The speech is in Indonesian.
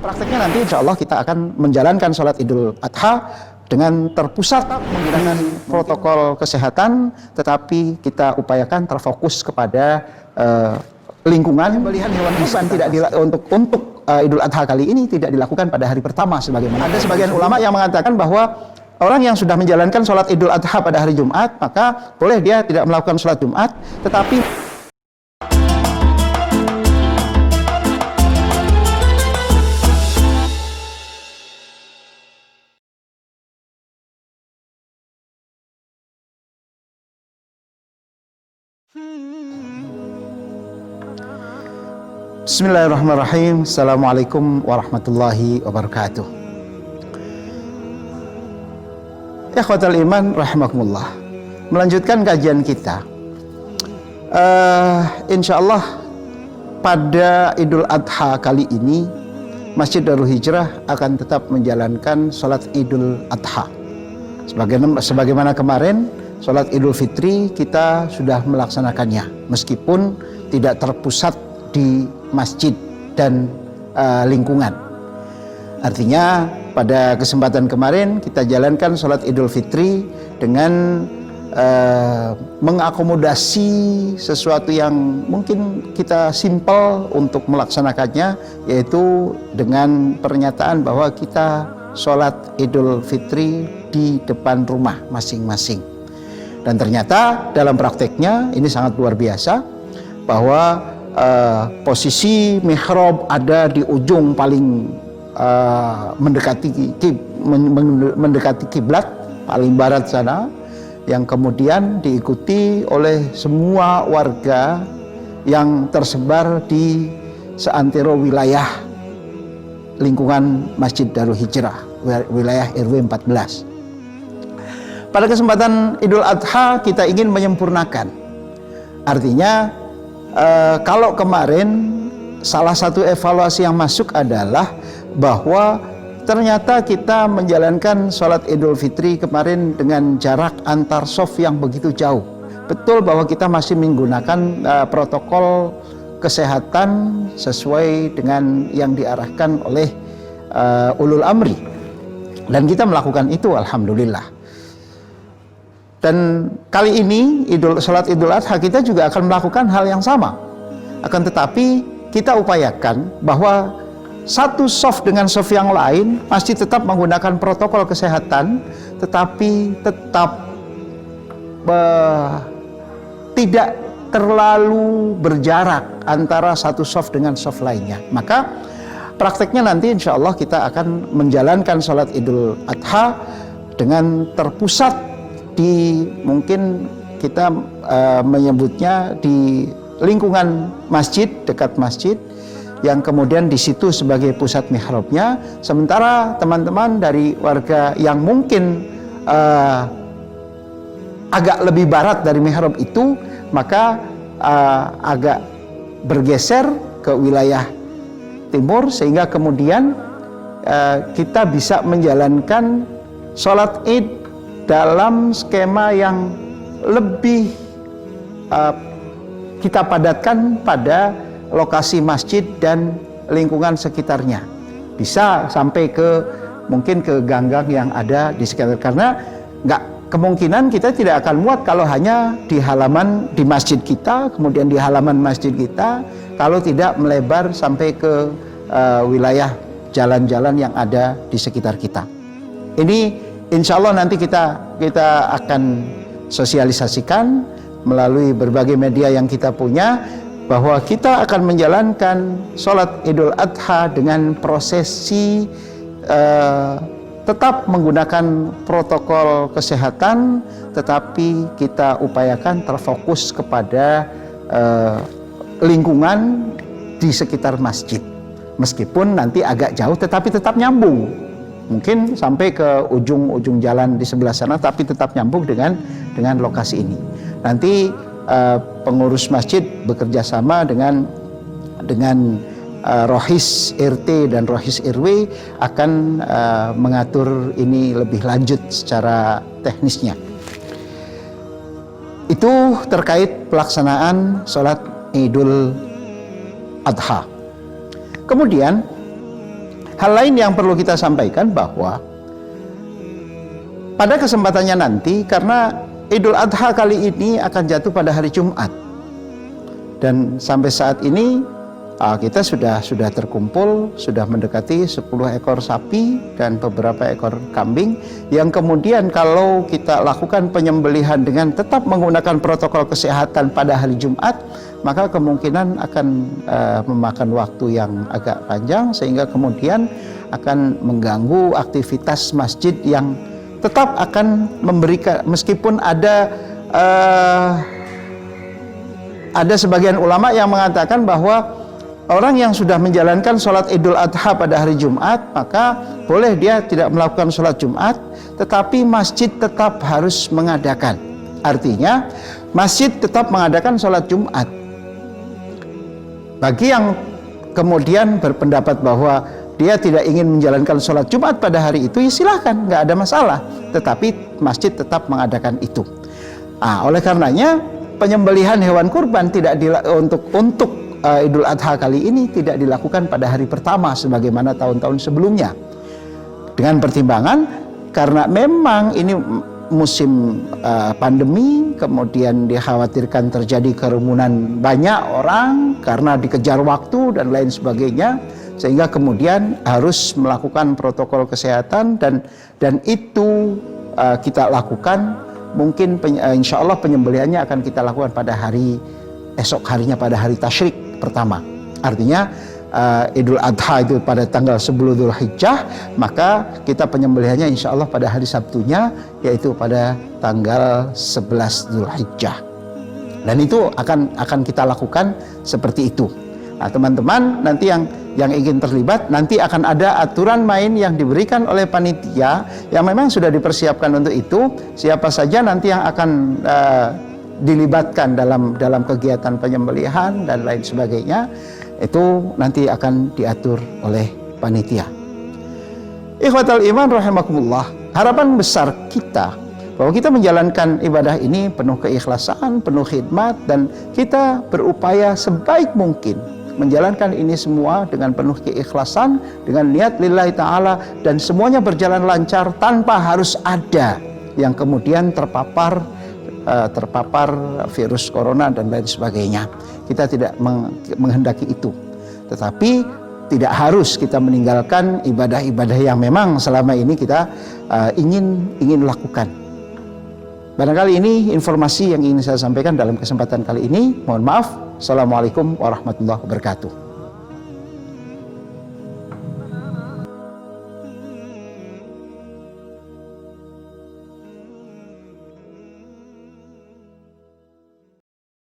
Prakteknya nanti insya Allah kita akan menjalankan sholat Idul Adha dengan terpusat menggunakan protokol kesehatan, tetapi kita upayakan terfokus kepada lingkungan. Pembelian hewan kurban tidak untuk Idul Adha kali ini tidak dilakukan pada hari pertama sebagaimana. Ada sebagian ulama yang mengatakan bahwa orang yang sudah menjalankan sholat Idul Adha pada hari Jumat, maka boleh dia tidak melakukan sholat Jumat, tetapi Bismillahirrahmanirrahim. Assalamualaikum warahmatullahi wabarakatuh. Ikhwatal iman rahimakumullah. Melanjutkan kajian kita. Insyaallah pada Idul Adha kali ini Masjid Darul Hijrah akan tetap menjalankan sholat Idul Adha. Sebagaimana kemarin sholat Idul Fitri kita sudah melaksanakannya, meskipun tidak terpusat di masjid dan lingkungan. Artinya pada kesempatan kemarin kita jalankan sholat Idul Fitri dengan mengakomodasi sesuatu yang mungkin kita simpel untuk melaksanakannya, yaitu dengan pernyataan bahwa kita sholat Idul Fitri di depan rumah masing-masing. Dan ternyata dalam prakteknya ini sangat luar biasa, bahwa posisi mihrab ada di ujung paling mendekati kiblat paling barat sana, yang kemudian diikuti oleh semua warga yang tersebar di seantero wilayah lingkungan Masjid Darul Hijrah, wilayah RW 14. Pada kesempatan Idul Adha kita ingin menyempurnakan. Artinya kalau kemarin salah satu evaluasi yang masuk adalah bahwa ternyata kita menjalankan sholat Idul Fitri kemarin dengan jarak antar shaf yang begitu jauh. Betul bahwa kita masih menggunakan protokol kesehatan sesuai dengan yang diarahkan oleh ulul amri, dan kita melakukan itu alhamdulillah. Dan kali ini sholat Idul Adha kita juga akan melakukan hal yang sama. Akan tetapi kita upayakan bahwa satu shaf dengan shaf yang lain masih tetap menggunakan protokol kesehatan, tetapi tetap tidak terlalu berjarak antara satu shaf dengan shaf lainnya. Maka prakteknya nanti insya Allah kita akan menjalankan sholat Idul Adha dengan terpusat di, mungkin kita menyebutnya di lingkungan masjid, dekat masjid, yang kemudian di situ sebagai pusat mihrabnya. Sementara teman-teman dari warga yang mungkin agak lebih barat dari mihrab itu, maka agak bergeser ke wilayah timur, sehingga kemudian kita bisa menjalankan sholat Id dalam skema yang lebih kita padatkan pada lokasi masjid dan lingkungan sekitarnya. Bisa sampai ke mungkin ke gang-gang yang ada di sekitar, karena kemungkinan kita tidak akan muat kalau hanya di halaman di masjid kita, kemudian di halaman masjid kita, kalau tidak melebar sampai ke wilayah jalan-jalan yang ada di sekitar kita. Ini insya Allah nanti kita akan sosialisasikan melalui berbagai media yang kita punya, bahwa kita akan menjalankan sholat Idul Adha dengan prosesi tetap menggunakan protokol kesehatan, tetapi kita upayakan terfokus kepada lingkungan di sekitar masjid. Meskipun nanti agak jauh, tetapi tetap nyambung. Mungkin sampai ke ujung jalan di sebelah sana, tapi tetap nyambung dengan lokasi ini. Nanti pengurus masjid bekerja sama dengan Rohis RT dan Rohis RW akan mengatur ini lebih lanjut secara teknisnya. Itu terkait pelaksanaan sholat Idul Adha. Kemudian hal lain yang perlu kita sampaikan bahwa pada kesempatannya nanti, karena Idul Adha kali ini akan jatuh pada hari Jumat, dan sampai saat ini kita sudah terkumpul, sudah mendekati 10 ekor sapi dan beberapa ekor kambing yang kemudian kalau kita lakukan penyembelihan dengan tetap menggunakan protokol kesehatan pada hari Jumat, maka kemungkinan akan memakan waktu yang agak panjang sehingga kemudian akan mengganggu aktivitas masjid yang tetap akan memberikan, meskipun ada sebagian ulama yang mengatakan bahwa orang yang sudah menjalankan sholat Idul Adha pada hari Jumat, maka boleh dia tidak melakukan sholat Jumat, tetapi masjid tetap harus mengadakan. Artinya, masjid tetap mengadakan sholat Jumat. Bagi yang kemudian berpendapat bahwa dia tidak ingin menjalankan sholat Jumat pada hari itu, ya silahkan, nggak ada masalah. Tetapi masjid tetap mengadakan itu. Oleh karenanya, penyembelihan hewan kurban untuk Idul Adha kali ini tidak dilakukan pada hari pertama sebagaimana tahun-tahun sebelumnya, dengan pertimbangan karena memang ini musim pandemi, kemudian dikhawatirkan terjadi kerumunan banyak orang karena dikejar waktu dan lain sebagainya, sehingga kemudian harus melakukan protokol kesehatan dan itu kita lakukan. Mungkin insya Allah penyembelihannya akan kita lakukan pada hari esok harinya, pada hari tasyrik pertama. Artinya Idul Adha itu pada tanggal 10 Dzulhijjah, maka kita penyembelihannya insya Allah pada hari Sabtunya, yaitu pada tanggal 11 Dzulhijjah. Dan itu akan kita lakukan seperti itu. Teman-teman nanti yang ingin terlibat, nanti akan ada aturan main yang diberikan oleh panitia yang memang sudah dipersiapkan untuk itu. Siapa saja nanti yang akan dilibatkan dalam kegiatan penyembelihan dan lain sebagainya, itu nanti akan diatur oleh panitia. Ikhwatal iman rahimakumullah, harapan besar kita bahwa kita menjalankan ibadah ini penuh keikhlasan, penuh khidmat, dan kita berupaya sebaik mungkin menjalankan ini semua dengan penuh keikhlasan, dengan niat lillahi ta'ala, dan semuanya berjalan lancar tanpa harus ada yang kemudian terpapar virus corona dan lain sebagainya. Kita tidak menghendaki itu, tetapi tidak harus kita meninggalkan ibadah-ibadah yang memang selama ini kita ingin lakukan. Barangkali ini informasi yang ingin saya sampaikan dalam kesempatan kali ini. Mohon maaf. Assalamualaikum warahmatullahi wabarakatuh.